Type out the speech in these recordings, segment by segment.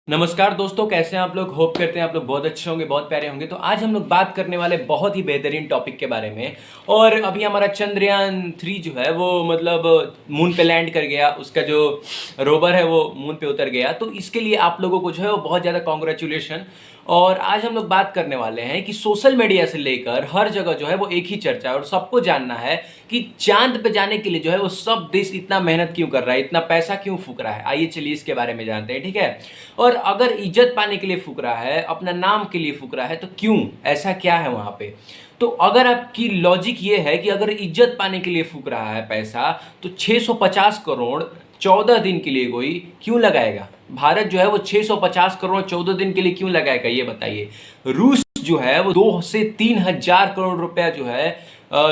नमस्कार दोस्तों, कैसे हैं आप लोग। होप करते हैं आप लोग बहुत अच्छे होंगे, बहुत प्यारे होंगे। तो आज हम लोग बात करने वाले बहुत ही बेहतरीन टॉपिक के बारे में। और अभी हमारा चंद्रयान 3 जो है वो मतलब मून पे लैंड कर गया, उसका जो रोवर है वो मून पे उतर गया। तो इसके लिए आप लोगों को जो है वो बहुत ज़्यादा कॉन्ग्रेचुलेशन। और आज हम लोग बात करने वाले हैं कि सोशल मीडिया से लेकर हर जगह जो है वो एक ही चर्चा है और सबको जानना है कि चांद पे जाने के लिए जो है वो सब देश इतना मेहनत क्यों कर रहा है, इतना पैसा क्यों फूक रहा है। आइए चलिए इसके बारे में जानते हैं, ठीक है। और अगर इज्जत पाने के लिए फूक रहा है, अपना नाम के लिए फूक रहा है, तो क्यों, ऐसा क्या है वहां पे। तो अगर आपकी लॉजिक ये है कि अगर इज्जत पाने के लिए फूक रहा है पैसा, तो 650 करोड़ 14 दिन के लिए कोई क्यों लगाएगा। भारत जो है वो 650 करोड़ 14 दिन के लिए क्यों लगाएगा, ये बताइए। रूस जो है वो 2 से 3 हजार करोड़ रुपया जो है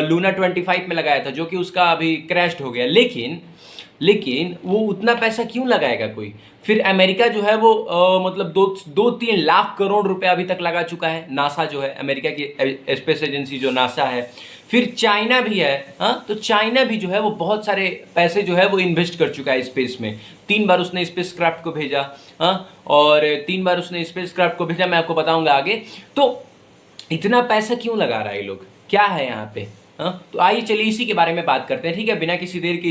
लूना 25 में लगाया था, जो कि उसका अभी क्रैश्ड हो गया। लेकिन वो उतना पैसा क्यों लगाएगा कोई। फिर अमेरिका जो है वो मतलब 2-3 लाख करोड़ रुपया अभी तक लगा चुका है। नासा जो है, अमेरिका की स्पेस एजेंसी जो नासा है। फिर चाइना भी है, हाँ, तो चाइना भी जो है वो बहुत सारे पैसे जो है वो इन्वेस्ट कर चुका है स्पेस में। 3 बार उसने स्पेस क्राफ्ट को भेजा, हाँ, और 3 बार उसने स्पेस क्राफ्ट को भेजा, मैं आपको बताऊंगा आगे। तो इतना पैसा क्यों लगा रहा है ये लोग, क्या है यहाँ पे। हाँ, तो आइए चलिए इसी के बारे में बात करते हैं, ठीक है। बिना किसी देर के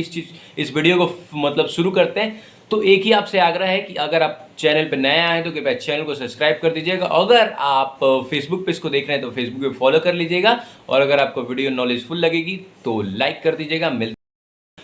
इस वीडियो को मतलब शुरू करते हैं। तो एक ही आपसे आग्रह है कि अगर आप चैनल पर नए आए तो कृपया चैनल को सब्सक्राइब कर दीजिएगा। अगर आप फेसबुक पे इसको देख रहे हैं तो फेसबुक पे फॉलो कर लीजिएगा। और अगर आपको वीडियो नॉलेजफुल लगेगी तो लाइक कर दीजिएगा।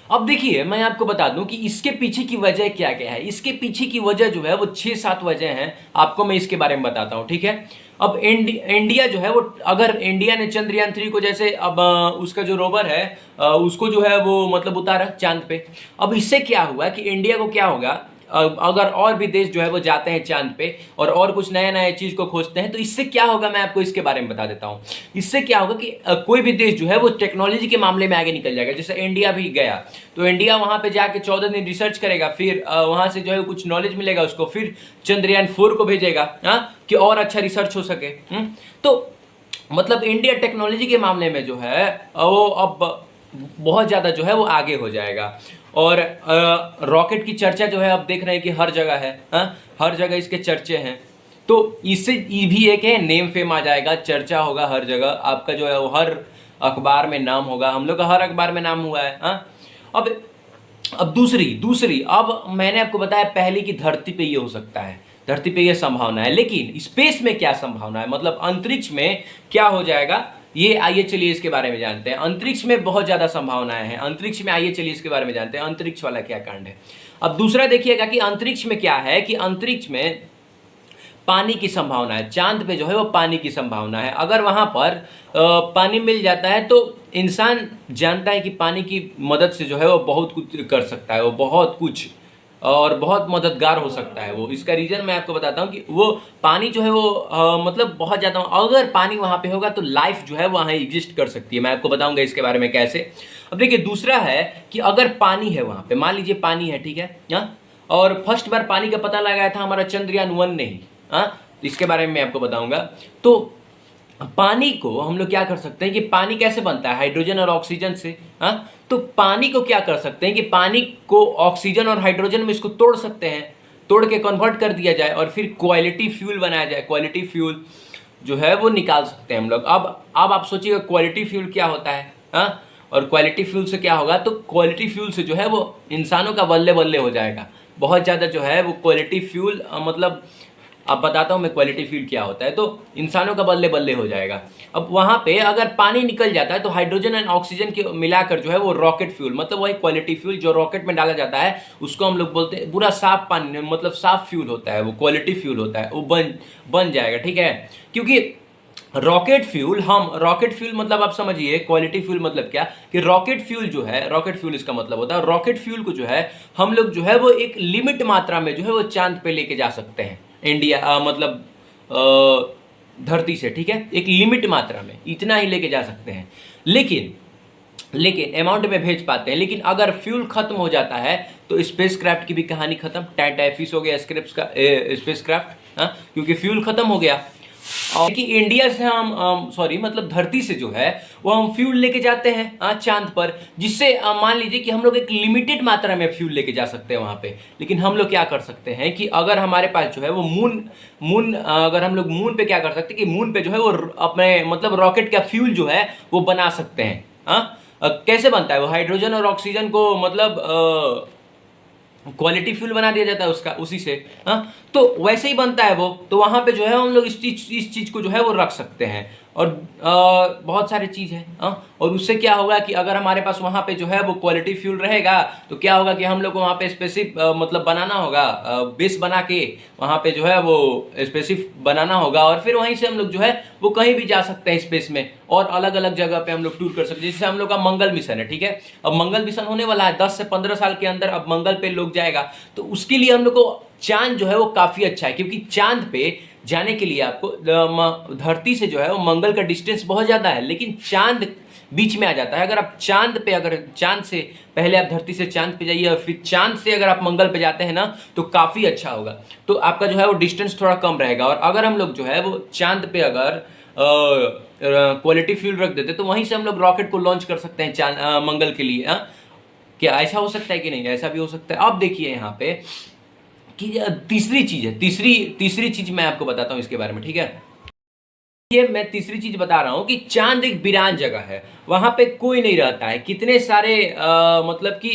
अब देखिए, मैं आपको बता दूं कि इसके पीछे की वजह क्या क्या है। इसके पीछे की वजह जो है वो 6-7 वजह हैं, आपको मैं इसके बारे में बताता हूं, ठीक है। अब इंडिया जो है वो, अगर इंडिया ने चंद्रयान 3 को जैसे अब उसका जो रोवर है उसको जो है वो मतलब उतारा चांद पे। अब इससे क्या हुआ कि इंडिया को क्या होगा, अगर और भी देश जो है वो जाते हैं चांद पे और कुछ नया नया चीज को खोजते हैं, तो इससे क्या होगा मैं आपको इसके बारे में बता देता हूं। इससे क्या होगा कि कोई भी देश जो है वो टेक्नोलॉजी के मामले में आगे निकल जाएगा। जैसे इंडिया भी गया, तो इंडिया वहां पे जाके 14 दिन रिसर्च करेगा, फिर वहां से जो है कुछ नॉलेज मिलेगा उसको, फिर चंद्रयान 4 को भेजेगा, कि और अच्छा रिसर्च हो सके। तो मतलब इंडिया टेक्नोलॉजी के मामले में जो है वो अब बहुत ज़्यादा जो है वो आगे हो जाएगा। और रॉकेट की चर्चा जो है अब देख रहे हैं कि हर जगह है, हर जगह इसके चर्चे हैं। तो इससे ये भी एक है, नेम फेम आ जाएगा, चर्चा होगा हर जगह, आपका जो है वो हर अखबार में नाम होगा। हम लोग का हर अखबार में नाम हुआ है। अब अब दूसरी अब मैंने आपको बताया पहले की धरती पे ये हो सकता है, धरती पे ये संभावना है। लेकिन स्पेस में क्या संभावना है, मतलब अंतरिक्ष में क्या हो जाएगा, ये आइए चलिए इसके बारे में जानते हैं। अंतरिक्ष में बहुत ज्यादा संभावनाएं हैं अंतरिक्ष में, आइए चलिए इसके बारे में जानते हैं अंतरिक्ष वाला क्या कांड है। अब दूसरा देखिएगा कि अंतरिक्ष में क्या है, कि अंतरिक्ष में पानी की संभावना है। चांद पे जो है वो पानी की संभावना है। अगर वहां पर पानी मिल जाता है तो इंसान जानता है कि पानी की मदद से जो है वो बहुत कुछ कर सकता है, वो बहुत कुछ और बहुत मददगार हो सकता है वो। इसका रीजन मैं आपको बताता हूँ कि वो पानी जो है वो मतलब बहुत ज़्यादा, अगर पानी वहाँ पे होगा तो लाइफ जो है वहाँ एग्जिस्ट कर सकती है। मैं आपको बताऊंगा इसके बारे में कैसे। अब देखिए, दूसरा है कि अगर पानी है वहाँ पे, मान लीजिए पानी है, ठीक है, और फर्स्ट बार पानी का पता लगाया था हमारा चंद्रयान 1 ने ही, इसके बारे में मैं आपको बताऊंगा। तो पानी को हम लोग क्या कर सकते हैं कि पानी कैसे बनता है, हाइड्रोजन और ऑक्सीजन से। तो पानी को क्या कर सकते हैं कि पानी को ऑक्सीजन और हाइड्रोजन में इसको तोड़ सकते हैं, तोड़ के कन्वर्ट कर दिया जाए और फिर क्वालिटी फ्यूल बनाया जाए। क्वालिटी फ्यूल जो है वो निकाल सकते हैं हम लोग। अब आप सोचिए क्वालिटी फ्यूल क्या होता है, और क्वालिटी फ्यूल से क्या होगा, तो क्वालिटी फ्यूल से जो है वो इंसानों का बल्ले बल्ले हो जाएगा बहुत ज़्यादा। जो है वो क्वालिटी फ्यूल मतलब अब बताता हूँ मैं क्वालिटी फ्यूल क्या होता है। तो इंसानों का बल्ले बल्ले हो जाएगा। अब वहाँ पे अगर पानी निकल जाता है तो हाइड्रोजन एंड ऑक्सीजन के मिलाकर जो है वो रॉकेट फ्यूल, मतलब वही क्वालिटी फ्यूल जो रॉकेट में डाला जाता है, उसको हम लोग बोलते हैं पूरा साफ पानी, मतलब साफ फ्यूल होता है वो, क्वालिटी फ्यूल होता है वो, बन जाएगा, ठीक है। क्योंकि रॉकेट फ्यूल मतलब आप समझिए, क्वालिटी फ्यूल मतलब क्या, कि रॉकेट फ्यूल जो है, रॉकेट फ्यूल इसका मतलब होता है, रॉकेट फ्यूल को जो है हम लोग जो है वो एक लिमिट मात्रा में जो है वो चांद पे लेके जा सकते हैं। इंडिया मतलब धरती से, ठीक है, एक लिमिट मात्रा में इतना ही लेके जा सकते हैं। लेकिन अमाउंट में भेज पाते हैं। लेकिन अगर फ्यूल खत्म हो जाता है तो स्पेस क्राफ्ट की भी कहानी खत्म, टाइफिस हो गया स्क्रिप्स का स्पेस क्राफ्ट, क्योंकि फ्यूल खत्म हो गया। और कि इंडिया से हम सॉरी मतलब धरती से जो है वो हम फ्यूल लेके जाते हैं चांद पर, जिससे मान लीजिए कि हम लोग एक लिमिटेड मात्रा में फ्यूल लेके जा सकते हैं वहां पे। लेकिन हम लोग क्या कर सकते हैं कि अगर हमारे पास जो है वो मून मून अगर हम लोग मून पे क्या कर सकते हैं कि मून पे जो है वो अपने मतलब रॉकेट का फ्यूल जो है वो बना सकते हैं। कैसे बनता है वो? हाइड्रोजन और ऑक्सीजन को मतलब क्वालिटी फ्यूल बना दिया जाता है उसका, उसी से। हाँ, तो वैसे ही बनता है वो। तो वहां पे जो है हम लोग इस चीज को जो है वो रख सकते हैं। और बहुत सारी चीज है। और उससे क्या होगा कि अगर हमारे पास वहां पे जो है वो क्वालिटी फ्यूल रहेगा तो क्या होगा कि हम लोग को वहां पे स्पेसिफिक मतलब बनाना होगा, बेस बना के वहां पे जो है वो स्पेसिफिक बनाना होगा, और फिर वहीं से हम लोग जो है वो कहीं भी जा सकते हैं स्पेस में, और अलग अलग जगह पे हम लोग टूर कर सकते हैं। जैसे हम लोग का मंगल मिशन है, ठीक है। अब मंगल मिशन होने वाला है 10 से 15 साल के अंदर, अब मंगल पे लोग जाएगा, तो उसके लिए हम लोग को चांद जो है वो काफी अच्छा है, क्योंकि चांद पे जाने के लिए आपको धरती से जो है वो मंगल का डिस्टेंस बहुत ज्यादा है, लेकिन चांद बीच में आ जाता है। अगर आप चांद पे, अगर चांद से पहले आप धरती से चांद पे जाइए और फिर चांद से अगर आप मंगल पे जाते हैं ना तो काफी अच्छा होगा। तो आपका जो है वो डिस्टेंस थोड़ा कम रहेगा। और अगर हम लोग जो है वो चांद पे अगर क्वालिटी फ्यूल रख देते तो वहीं से हम लोग रॉकेट को लॉन्च कर सकते हैं चांद मंगल के लिए। क्या ऐसा हो सकता है कि नहीं? ऐसा भी हो सकता है। अब देखिए यहाँ पे कि तीसरी चीज है, तीसरी चीज मैं आपको बताता हूं इसके बारे में, ठीक है। ये मैं तीसरी चीज बता रहा हूं कि चांद एक वीरान जगह है, वहां पे कोई नहीं रहता है। कितने सारे मतलब कि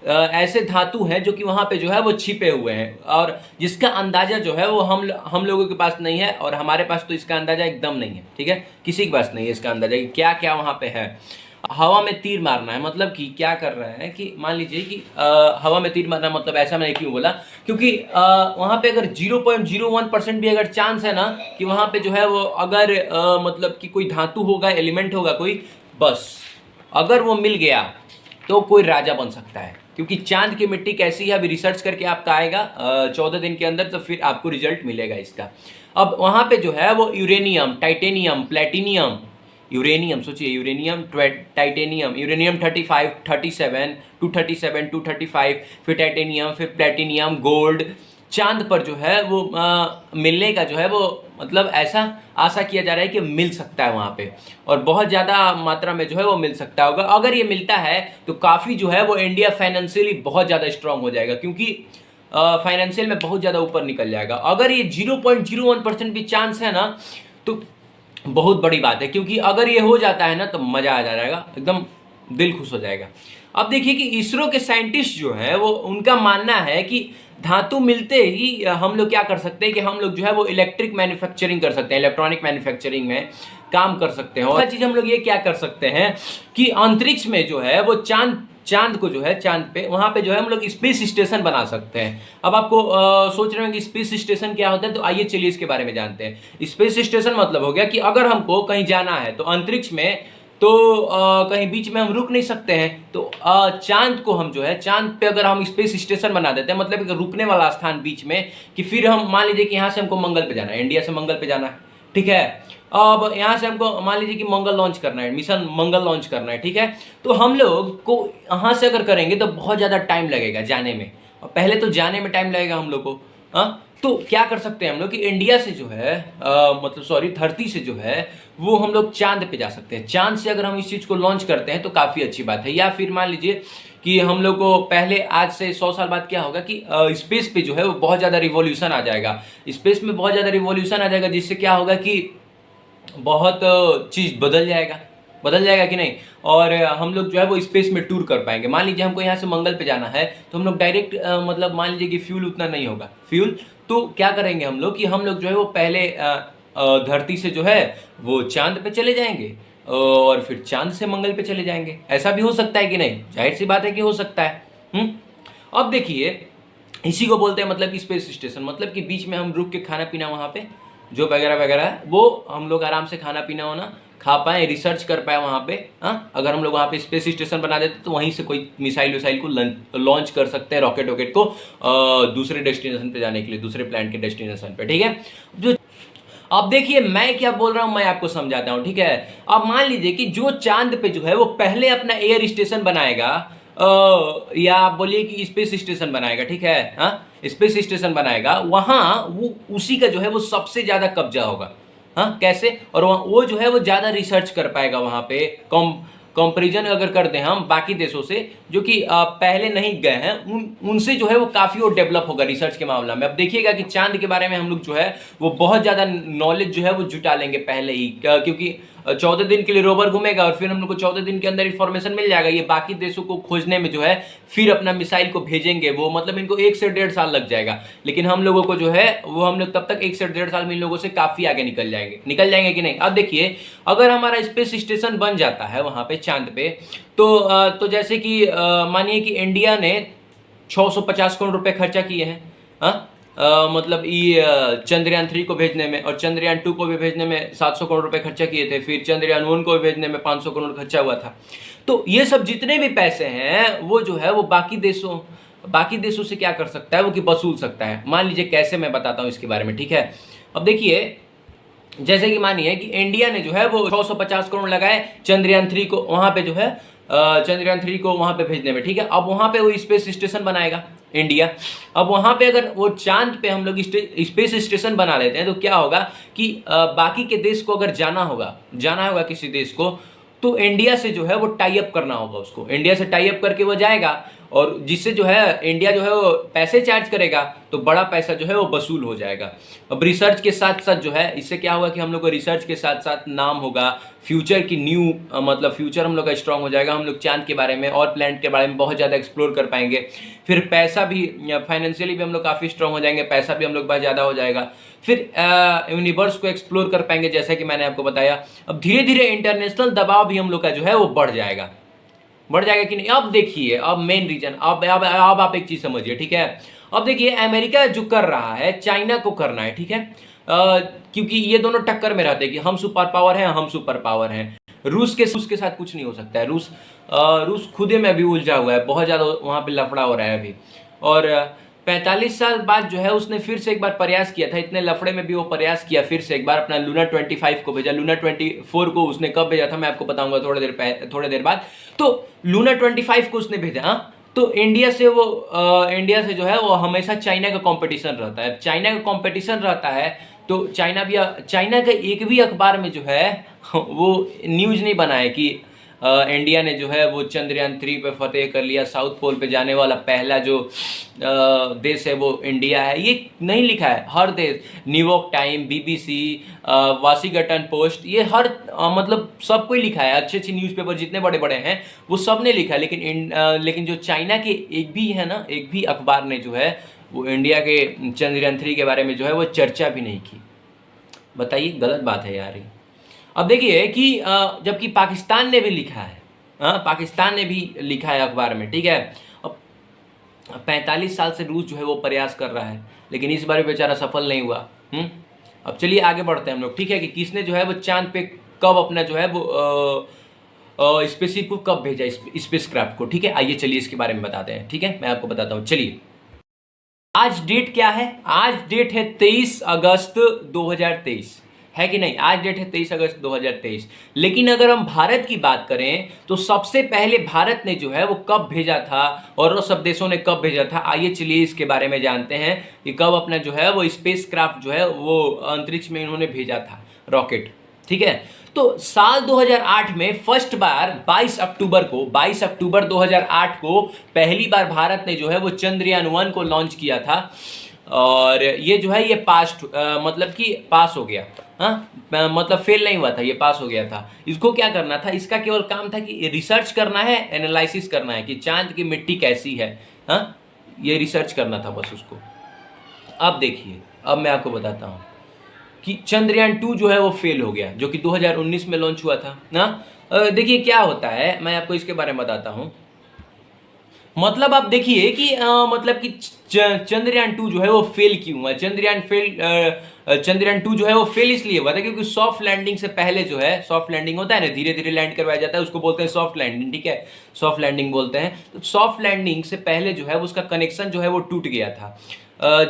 ऐसे धातु हैं जो कि वहां पे जो है वो छिपे हुए हैं, और जिसका अंदाजा जो है वो हम लोगों के पास नहीं है, और हमारे पास तो इसका अंदाजा एकदम नहीं है, ठीक है। किसी के पास नहीं है इसका अंदाजा कि क्या क्या वहां पे है। हवा में तीर मारना है मतलब कि क्या कर रहे हैं कि मान लीजिए कि हवा में तीर मारना मतलब ऐसा मैंने क्यों बोला, क्योंकि वहां पे अगर 0.01% भी अगर चांस है ना कि वहां पे जो है वो अगर मतलब कि कोई धातु होगा, एलिमेंट होगा कोई, बस अगर वो मिल गया तो कोई राजा बन सकता है। क्योंकि चांद की मिट्टी कैसी है अभी रिसर्च करके आपका आएगा 14 दिन के अंदर, तो फिर आपको रिजल्ट मिलेगा इसका। अब वहां पे जो है वो यूरेनियम, टाइटेनियम, प्लेटिनियम, यूरेनियम सोचिए, यूरेनियम, टाइटेनियम, यूरेनियम 35, 37, 237, 235, फिर टाइटेनियम, फिर प्लेटिनियम, गोल्ड। चांद पर जो है वो मिलने का जो है वो मतलब ऐसा आशा किया जा रहा है कि मिल सकता है वहां पे, और बहुत ज्यादा मात्रा में जो है वो मिल सकता होगा। अगर ये मिलता है तो काफी जो है वो इंडिया फाइनेंशियली बहुत ज्यादा स्ट्रांग हो जाएगा, क्योंकि फाइनेंशियल में बहुत ज्यादा ऊपर निकल जाएगा। अगर ये 0.01% भी चांस है ना तो बहुत बड़ी बात है, क्योंकि अगर ये हो जाता है ना तो मजा आ जाएगा, एकदम दिल खुश हो जाएगा। अब देखिए कि इसरो के साइंटिस्ट जो है वो उनका मानना है कि धातु मिलते ही हम लोग क्या कर सकते हैं कि हम लोग जो है वो इलेक्ट्रिक मैन्युफैक्चरिंग कर सकते हैं, इलेक्ट्रॉनिक मैन्युफैक्चरिंग में काम कर सकते हैं। और चीज हम लोग ये क्या कर सकते हैं कि अंतरिक्ष में जो है वो चांद को जो है, चांद पे वहां पे जो है हम लोग स्पेस स्टेशन बना सकते हैं। अब आपको सोच रहे हैं कि स्पेस स्टेशन क्या होता है, तो आइए चलिए इसके बारे में जानते हैं। स्पेस स्टेशन मतलब हो गया कि अगर हमको कहीं जाना है तो अंतरिक्ष में, तो कहीं बीच में हम रुक नहीं सकते हैं, तो चांद को हम जो है, चांद पे अगर हम स्पेस स्टेशन बना देते हैं, मतलब एक रुकने वाला स्थान बीच में, कि फिर हम मान लीजिए कि यहाँ से हमको मंगल पे जाना है, इंडिया से मंगल पे जाना है, ठीक है। अब यहाँ से हमको मान लीजिए कि मंगल लॉन्च करना है, मिशन मंगल लॉन्च करना है, ठीक है। तो हम लोग को यहाँ से अगर करेंगे तो बहुत ज़्यादा टाइम लगेगा जाने में, और पहले तो जाने में टाइम लगेगा हम लोग को। तो क्या कर सकते हैं हम लोग कि इंडिया से जो है मतलब सॉरी धरती से जो है वो हम लोग चांद पे जा सकते हैं। चांद से अगर हम इस चीज़ को लॉन्च करते हैं तो काफ़ी अच्छी बात है। या फिर मान लीजिए कि हम लोग को पहले, आज से 100 साल बाद क्या होगा कि स्पेस पे जो है वो बहुत ज़्यादा रिवॉल्यूशन आ जाएगा, स्पेस में बहुत ज़्यादा रिवॉल्यूशन आ जाएगा, जिससे क्या होगा कि बहुत चीज़ बदल जाएगा कि नहीं, और हम लोग जो है वो स्पेस में टूर कर पाएंगे। मान लीजिए हमको यहाँ से मंगल पे जाना है तो हम लोग डायरेक्ट मतलब मान लीजिए कि फ्यूल उतना नहीं होगा, फ्यूल तो क्या करेंगे हम लोग कि हम लोग जो है वो पहले धरती से जो है वो चांद पे चले जाएंगे, और फिर चांद से मंगल पे चले जाएंगे। ऐसा भी हो सकता है कि नहीं? जाहिर सी बात है कि हो सकता है। अब देखिए, इसी को बोलते हैं मतलब कि स्पेस स्टेशन, मतलब कि बीच में हम रुक के खाना पीना वहाँ पे जो वगैरह वगैरह है वो हम लोग आराम से खाना पीना होना खा पाए, रिसर्च कर पाए वहाँ पे। अगर हम लोग वहाँ पे स्पेस स्टेशन बना देते तो वहीं से कोई मिसाइल विसाइल को लॉन्च कर सकते हैं, रॉकेट वॉकेट को दूसरे डेस्टिनेशन पे जाने के लिए, दूसरे प्लैनेट के डेस्टिनेशन पे, ठीक है। जो अब देखिए मैं क्या बोल रहा हूं, मैं आपको समझाता हूं, ठीक है। अब मान लीजिए कि जो चांद पे जो है वो पहले अपना एयर स्टेशन बनाएगा, या आप बोलिए कि स्पेस स्टेशन बनाएगा, ठीक है। स्पेस स्टेशन बनाएगा, वहां वो उसी का जो है वो सबसे ज्यादा कब्जा होगा, हाँ कैसे, और वो जो है वो ज़्यादा रिसर्च कर पाएगा वहाँ पे, कंपैरिजन अगर कर दें हम बाकी देशों से जो कि पहले नहीं गए हैं, उनसे जो है वो काफ़ी और डेवलप होगा रिसर्च के मामला में। अब देखिएगा कि चांद के बारे में हम लोग जो है वो बहुत ज़्यादा नॉलेज जो है वो जुटा लेंगे पहले ही, क्योंकि 14 दिन के लिए रोवर घूमेगा और फिर हम लोग को 14 दिन के अंदर इंफॉर्मेशन मिल जाएगा। ये बाकी देशों को खोजने में जो है फिर अपना मिसाइल को भेजेंगे, वो मतलब इनको 1 से 1.5 साल लग जाएगा, लेकिन हम लोगों को जो है वो हम लोग तब तक 1 से 1.5 साल में इन लोगों से काफ़ी आगे निकल जाएंगे कि नहीं। अब देखिए अगर हमारा स्पेस स्टेशन बन जाता है वहाँ पे चांद पे, तो जैसे कि मानिए कि इंडिया ने 650 करोड़ रुपए खर्चा किए हैं, हाँ मतलब ये चंद्रयान 3 को भेजने में, और चंद्रयान 2 को भी भेजने में 700 करोड़ रुपए खर्चा किए थे, फिर चंद्रयान 1 को भी भेजने में 500 करोड़ खर्चा हुआ था। तो ये सब जितने भी पैसे हैं वो जो है वो बाकी देशों से क्या कर सकता है, वो कि वसूल सकता है। मान लीजिए कैसे, मैं बताता हूँ इसके बारे में, ठीक है। अब देखिए जैसे कि मानिए कि इंडिया ने जो है वो 650 करोड़ लगाए चंद्रयान 3 को वहां पे जो है चंद्रयान 3 को वहां पे भेजने में, ठीक है। अब वहां पे वो स्पेस स्टेशन बनाएगा इंडिया। अब वहां पे अगर वो चांद पे हम लोग स्पेस स्टेशन बना लेते हैं तो क्या होगा कि बाकी के देश को अगर जाना होगा किसी देश को, तो इंडिया से जो है वो टाई अप करना होगा उसको, इंडिया से टाई अप करके वो जाएगा, और जिससे जो है इंडिया जो है वो पैसे चार्ज करेगा, तो बड़ा पैसा जो है वो वसूल हो जाएगा। अब रिसर्च के साथ साथ जो है इससे क्या होगा कि हम लोग को रिसर्च के साथ साथ नाम होगा, फ्यूचर की मतलब फ्यूचर हम लोग का स्ट्रांग हो जाएगा, हम लोग चांद के बारे में और प्लैनेट के बारे में बहुत ज़्यादा एक्सप्लोर कर पाएंगे। फिर पैसा भी, फाइनेंशियली भी हम लोग काफ़ी स्ट्रांग हो जाएंगे, पैसा भी हम लोग बहुत ज़्यादा हो जाएगा। फिर यूनिवर्स को एक्सप्लोर कर पाएंगे जैसा कि मैंने आपको बताया। अब धीरे धीरे इंटरनेशनल दबाव भी हम लोग का जो है वो बढ़ जाएगा कि नहीं। अब देखिए, अब मेन रीजन, अब आप एक चीज समझिए, ठीक है। अब देखिए अमेरिका जो कर रहा है चाइना को करना है, ठीक है, क्योंकि ये दोनों टक्कर में रहते हैं कि हम सुपर पावर हैं। रूस के साथ कुछ नहीं हो सकता है। रूस खुद में अभी उलझा हुआ है, बहुत ज्यादा वहां पे लफड़ा हो रहा है अभी। और 45 साल बाद जो है उसने फिर से एक बार प्रयास किया था, इतने लफड़े में भी वो प्रयास किया फिर से एक बार, अपना लूना 25 को भेजा। लूना 24 को उसने कब भेजा था मैं आपको बताऊंगा थोड़ी देर बाद। तो लूना 25 को उसने भेजा, हाँ। तो इंडिया से जो है वो हमेशा चाइना का कंपटीशन रहता है। तो चाइना का एक भी अखबार में जो है वो न्यूज नहीं बना है कि इंडिया ने जो है वो चंद्रयान 3 पे फतेह कर लिया, साउथ पोल पे जाने वाला पहला जो देश है वो इंडिया है, ये नहीं लिखा है। हर देश, New York time, BBC, Washington post, ये हर मतलब सबको ही लिखा है। अच्छे न्यूज़पेपर जितने बड़े बड़े हैं वो सब ने लिखा है, लेकिन जो चाइना के एक भी अखबार ने जो है वो इंडिया के चंद्रयान 3 के बारे में जो है वो चर्चा भी नहीं की। बताइए, गलत बात है यार ये। अब देखिए कि जबकि पाकिस्तान ने भी लिखा है, पाकिस्तान ने भी लिखा है अखबार में, ठीक है। अब 45 साल से रूस जो है वो प्रयास कर रहा है, लेकिन इस बार बेचारा सफल नहीं हुआ। अब चलिए आगे बढ़ते हैं हम लोग, ठीक है, कि किसने जो है वो चांद पे कब अपना जो है वो स्पेसशिप को कब भेजा, स्पेसक्राफ्ट को, ठीक है। आइए चलिए इसके बारे में बताते हैं, ठीक है, मैं आपको बताता हूँ। चलिए, आज डेट क्या है? आज डेट है 23 अगस्त 2023, है कि नहीं? आज डेट है 23 अगस्त 2023। लेकिन अगर हम भारत की बात करें तो सबसे पहले भारत ने जो है वो कब भेजा था और वो सब देशों ने कब भेजा था, आइए चलिए इसके बारे में जानते हैं कि कब अपना जो है वो स्पेसक्राफ्ट जो है वो अंतरिक्ष में इन्होंने भेजा था, रॉकेट, ठीक है। तो साल 2008 में फर्स्ट बार 22 अक्टूबर 2008 को पहली बार भारत ने जो है वो चंद्रयान 1 को लॉन्च किया था, और ये जो है ये मतलब कि पास हो गया, हाँ, मतलब फेल नहीं हुआ था, ये पास हो गया था। इसको क्या करना था? इसका केवल काम था कि रिसर्च करना है, एनालिसिस करना है कि चांद की मिट्टी कैसी है, हाँ, ये रिसर्च करना था बस उसको। अब देखिए, अब मैं आपको बताता हूँ कि चंद्रयान 2 जो है वो फेल हो गया, जो कि 2019 में लॉन्च हुआ था ना। देखिए क्या होता है, मैं आपको इसके बारे में बताता हूँ। मतलब आप देखिए कि मतलब कि चंद्रयान 2 जो है वो फेल क्यों हुआ। चंद्रयान 2 जो है वो फेल इसलिए हुआ था क्योंकि सॉफ्ट लैंडिंग से पहले जो है, सॉफ्ट लैंडिंग होता है ना, धीरे धीरे लैंड करवाया जाता है, उसको बोलते हैं सॉफ्ट लैंडिंग, ठीक है, सॉफ्ट लैंडिंग बोलते हैं। तो सॉफ्ट लैंडिंग से पहले जो है उसका कनेक्शन जो है वो टूट गया था,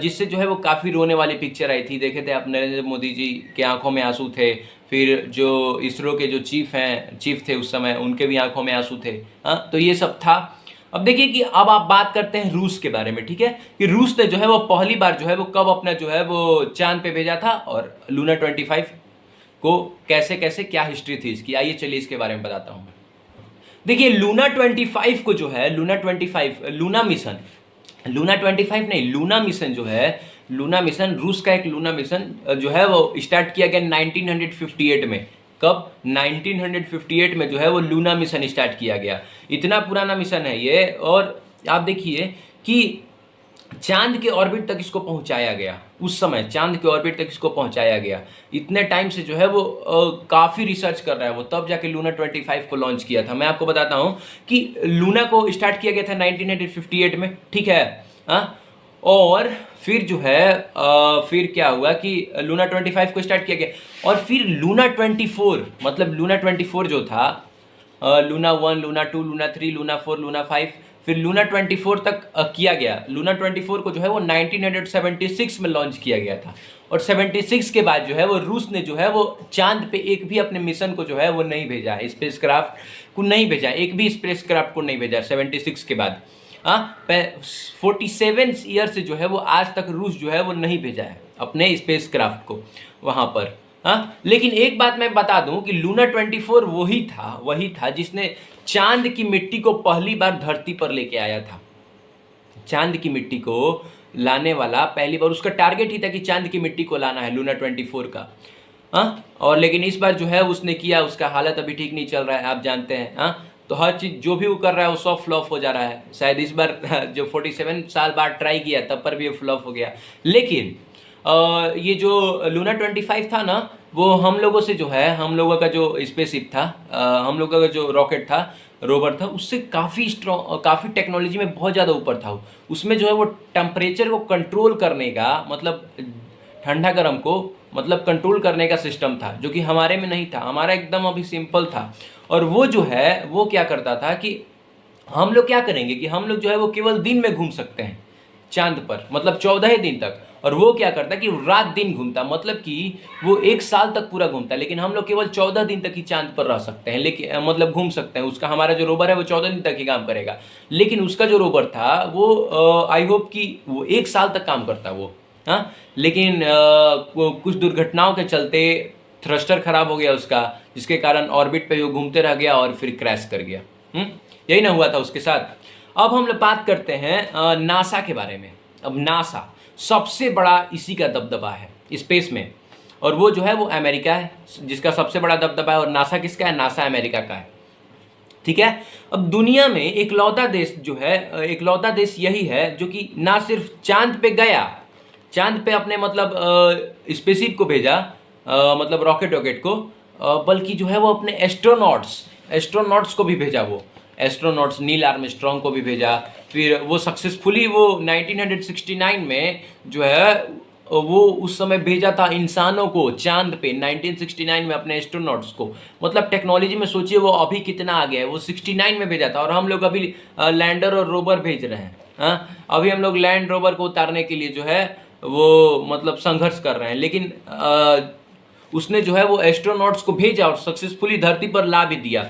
जिससे जो है वो काफ़ी रोने वाली पिक्चर आई थी। देखे थे आप, नरेंद्र मोदी जी के आंखों में आंसू थे, फिर जो इसरो के जो चीफ थे उस समय, उनके भी आंखों में आंसू थे, हाँ, तो ये सब था। अब देखिए कि अब आप बात करते हैं रूस के बारे में, ठीक है, कि रूस ने जो है वो पहली बार जो है वो कब अपना जो है वो चांद पे भेजा था, और लूना 25 को कैसे कैसे क्या हिस्ट्री थी इसकी, आइए चलिए इसके बारे में बताता हूँ। देखिए लूना 25 को जो है, लूना 25 लूना मिशन, लूना 25 नहीं, लूना मिशन जो है, लूना मिशन रूस का एक लूना मिशन जो है वो स्टार्ट किया गया 1958 में। कब? 1958 में जो है वो लूना मिशन स्टार्ट किया गया। इतना पुराना मिशन है ये। और आप देखिए कि चांद के ऑर्बिट तक इसको पहुंचाया गया, उस समय चांद के ऑर्बिट तक इसको पहुंचाया गया। इतने टाइम से जो है वो काफ़ी रिसर्च कर रहा है वो, तब जाके लूना 25 को लॉन्च किया था। मैं आपको बताता हूं कि लूना को स्टार्ट किया गया था 1958 में, ठीक है। हाँ, और फिर जो है फिर क्या हुआ कि लूना 25 को स्टार्ट किया गया, और फिर लूना 24 मतलब लूना 24 जो था, Luna 1, Luna 2, Luna 3, Luna 4, Luna 5, फिर लूना 24 तक किया गया। लूना 24 को जो है वो 1976 में लॉन्च किया गया था। और 76 के बाद जो है वो रूस ने जो है वो चांद पे एक भी अपने मिशन को जो है वो नहीं भेजा, स्पेसक्राफ्ट को नहीं भेजा, एक भी स्पेसक्राफ्ट को नहीं भेजा 76 के बाद। 47 ईयर से जो है वो आज तक रूस जो है वो नहीं भेजा है अपने स्पेसक्राफ्ट को वहाँ पर। लेकिन एक बात मैं बता दूं कि लूना 24 वही था जिसने चांद की मिट्टी को पहली बार धरती पर लेके आया था। चांद की मिट्टी को लाने वाला पहली बार, उसका टारगेट ही था कि चांद की मिट्टी को लाना है लूना 24 का। और लेकिन इस बार जो है उसने किया, उसका हालत अभी ठीक नहीं चल रहा है, आप जानते हैं। तो हर चीज़ जो भी वो कर रहा है वो सब फ्लॉप हो जा रहा है। शायद इस बार जो 47 साल बाद ट्राई किया तब पर भी फ्लॉप हो गया। लेकिन ये जो लूना 25 था ना, वो हम लोगों से जो है, हम लोगों का जो स्पेसशिप था, हम लोगों का जो रॉकेट था, रोवर था, उससे काफ़ी स्ट्रॉन्ग, काफ़ी टेक्नोलॉजी में बहुत ज़्यादा ऊपर था। उसमें जो है वो टेम्परेचर को कंट्रोल करने का, मतलब ठंडा गर्म को मतलब कंट्रोल करने का सिस्टम था, जो कि हमारे में नहीं था। हमारा एकदम अभी सिंपल था। और वो जो है वो क्या करता था कि हम लोग क्या करेंगे कि हम लोग जो है वो केवल दिन में घूम सकते हैं चांद पर, मतलब 14 दिन तक। और वो क्या करता कि रात दिन घूमता, मतलब कि वो 1 साल तक पूरा घूमता, लेकिन हम लोग केवल 14 दिन तक ही चांद पर रह सकते हैं, लेकिन मतलब घूम सकते हैं। उसका, हमारा जो रोवर है वो 14 दिन तक ही काम करेगा, लेकिन उसका जो रोवर था वो आई होप कि वो 1 साल तक काम करता वो। लेकिन कुछ दुर्घटनाओं के चलते थ्रस्टर खराब हो गया उसका, जिसके कारण ऑर्बिट पे वो घूमते रह गया और फिर क्रैश कर गया। यही ना हुआ था उसके साथ। अब हम लोग बात करते हैं नासा के बारे में। अब नासा सबसे बड़ा इसी का दबदबा है स्पेस में, और वो जो है वो अमेरिका है जिसका सबसे बड़ा दबदबा है। और नासा किसका है? नासा अमेरिका का है, ठीक है। अब दुनिया में इकलौता देश जो है, इकलौता देश यही है जो कि ना सिर्फ चांद पे गया, चांद पे अपने मतलब स्पेसशिप को भेजा, मतलब रॉकेट को, बल्कि जो है वो अपने एस्ट्रोनॉट्स को भी भेजा। वो एस्ट्रोनॉट्स नील आर्मस्ट्रॉन्ग को भी भेजा। फिर वो सक्सेसफुली वो 1969 में जो है वो उस समय भेजा था इंसानों को चांद पे, 1969 में अपने एस्ट्रोनॉट्स को। मतलब टेक्नोलॉजी में सोचिए वो अभी कितना आ गया है। वो 69 में भेजा था और हम लोग अभी लैंडर और रोवर भेज रहे हैं। अभी हम लोग लैंड रोवर को उतारने के लिए जो है वो मतलब संघर्ष कर रहे हैं, लेकिन उसने जो है वो एस्ट्रोनॉट्स को भेजा और सक्सेसफुली धरती पर ला भी दिया।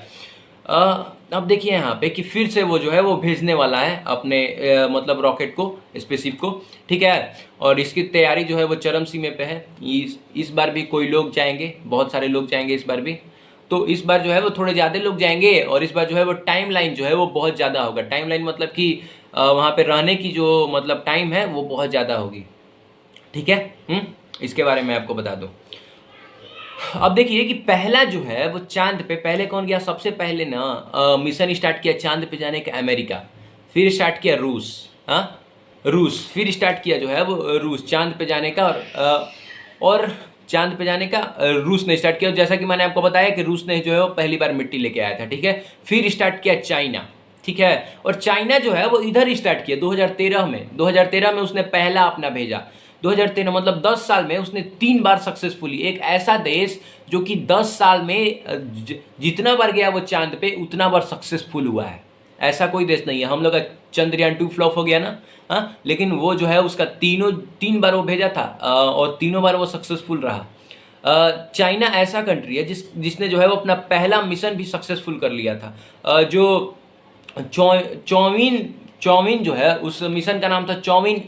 अब देखिए यहाँ पे कि फिर से वो जो है वो भेजने वाला है अपने मतलब रॉकेट को, स्पेसशिप को, ठीक है। और इसकी तैयारी जो है वो चरम सीमे पे है। इस बार भी कोई लोग जाएंगे, बहुत सारे लोग जाएंगे इस बार भी। तो इस बार जो है वो थोड़े ज़्यादा लोग जाएंगे, और इस बार जो है वो टाइम लाइन जो है वो बहुत ज़्यादा होगा। टाइम लाइन मतलब कि वहाँ पे रहने की जो मतलब टाइम है वो बहुत ज़्यादा होगी, ठीक है। इसके बारे में आपको बता दूँ। अब देखिए कि पहला जो है वो चांद पे पहले कौन गया? सबसे पहले ना मिशन स्टार्ट किया चांद पे जाने का अमेरिका, फिर स्टार्ट किया रूस। रूस फिर स्टार्ट किया जो है वो रूस चांद पे जाने का, और चांद पे जाने का रूस ने स्टार्ट किया। जैसा कि मैंने आपको बताया कि रूस ने जो है वो पहली बार मिट्टी लेके आया था, ठीक है। फिर स्टार्ट किया चाइना, ठीक है। और चाइना जो है वो इधर स्टार्ट किया 2013 में उसने पहला अपना भेजा। 2013 मतलब 10 साल में उसने 3 बार सक्सेसफुली, एक ऐसा देश जो कि 10 साल में जितना बार गया वो चांद पे उतना बार सक्सेसफुल हुआ है, ऐसा कोई देश नहीं है। हम लोग का चंद्रयान 2 फ्लॉप हो गया ना, लेकिन वो जो है उसका 3 बार वो भेजा था और तीनों बार वो सक्सेसफुल रहा। चाइना ऐसा कंट्री है जिसने जो है वो अपना पहला मिशन भी सक्सेसफुल कर लिया था। जो चौविन जो है उस मिशन का नाम था चौविन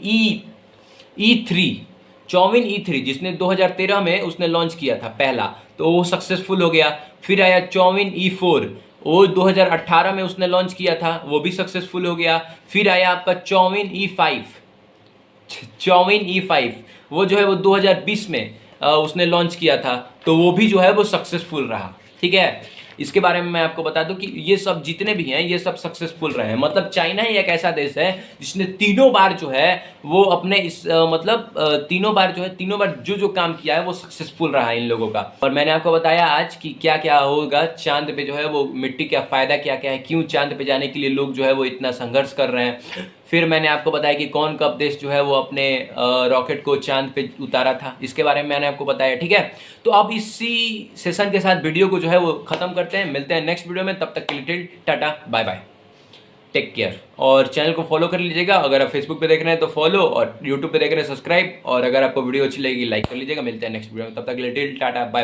E3। Chauvin-E3 जिसने 2013 में उसने लॉन्च किया था पहला, तो वो सक्सेसफुल हो गया। फिर आया Chauvin-E4, वो 2018 में उसने लॉन्च किया था, वो भी सक्सेसफुल हो गया। फिर आया आपका Chauvin-E5, वो जो है वो 2020 में उसने लॉन्च किया था, तो वो भी जो है वो सक्सेसफुल रहा। ठीक है, इसके बारे में मैं आपको बता दूं कि ये सब जितने भी हैं ये सब सक्सेसफुल रहे हैं। मतलब चाइना ही एक ऐसा देश है जिसने तीनों बार जो है वो अपने इस तीनों बार जो जो काम किया है वो सक्सेसफुल रहा है इन लोगों का। और मैंने आपको बताया आज कि क्या क्या होगा चांद पे, जो है वो मिट्टी का फायदा क्या क्या है, क्यों चांद पे जाने के लिए लोग जो है वो इतना संघर्ष कर रहे हैं। फिर मैंने आपको बताया कि कौन कब देश जो है वो अपने रॉकेट को चांद पे उतारा था, इसके बारे में मैंने आपको बताया। ठीक है, तो अब इसी सेशन के साथ वीडियो को जो है वो खत्म करते हैं। मिलते हैं नेक्स्ट वीडियो में, तब तक के लिए tata bye bye, take care. और चैनल को फॉलो कर लीजिएगा, अगर आप फेसबुक पे देख रहे हैं तो फॉलो, और यूट्यूब पे देख रहे हैं सब्सक्राइब, और अगर आपको वीडियो अच्छी लगेगी लाइक कर लीजिएगा। मिलते हैं नेक्स्ट वीडियो में, तब तक के लिए टाटा बाय बाय।